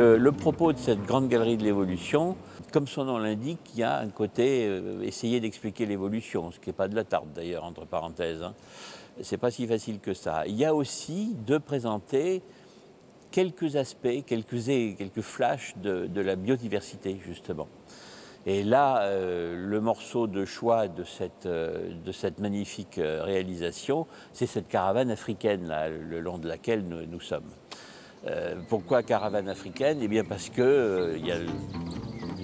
Le propos de cette grande galerie de l'évolution, comme son nom l'indique, il y a un côté essayer d'expliquer l'évolution, ce qui n'est pas de la tarte d'ailleurs, entre parenthèses. Hein. C'est pas si facile que ça. Il y a aussi de présenter quelques aspects, quelques flashs de la biodiversité, justement. Et là, le morceau de choix de cette magnifique réalisation, c'est cette caravane africaine, là, le long de laquelle nous sommes. Pourquoi caravane africaine? Eh bien parce que il y a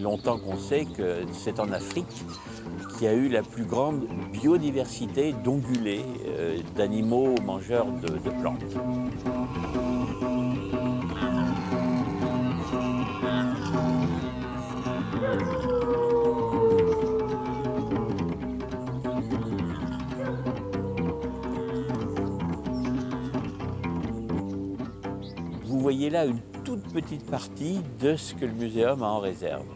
longtemps qu'on sait que c'est en Afrique qu'il y a eu la plus grande biodiversité d'ongulés, d'animaux mangeurs de plantes. Vous voyez là une toute petite partie de ce que le muséum a en réserve.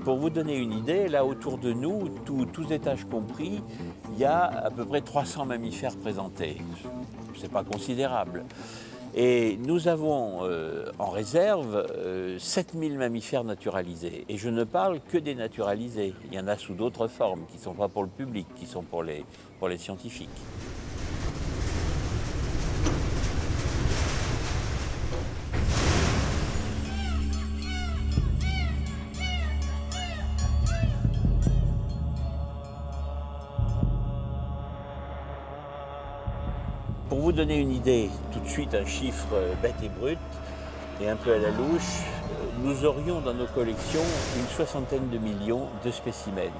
Pour vous donner une idée, là autour de nous, tous étages compris, il y a à peu près 300 mammifères présentés. C'est pas considérable. Et nous avons en réserve 7000 mammifères naturalisés. Et je ne parle que des naturalisés. Il y en a sous d'autres formes qui ne sont pas pour le public, qui sont pour les scientifiques. Pour vous donner une idée, tout de suite un chiffre bête et brut et un peu à la louche, nous aurions dans nos collections une 60aine de millions de spécimens.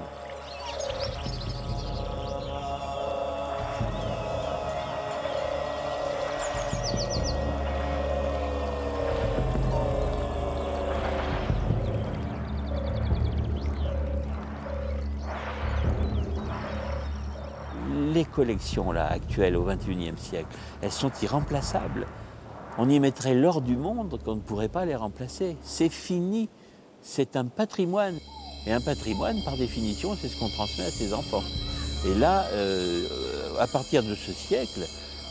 Les collections là, actuelles au XXIe siècle, elles sont irremplaçables. On y mettrait l'or du monde qu'on ne pourrait pas les remplacer. C'est fini, c'est un patrimoine. Et un patrimoine, par définition, c'est ce qu'on transmet à ses enfants. Et là, à partir de ce siècle,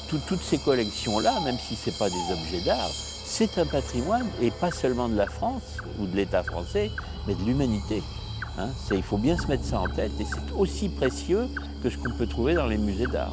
toutes ces collections-là, même si ce n'est pas des objets d'art, c'est un patrimoine, et pas seulement de la France ou de l'État français, mais de l'humanité. Hein, il faut bien se mettre ça en tête, et c'est aussi précieux que ce qu'on peut trouver dans les musées d'art.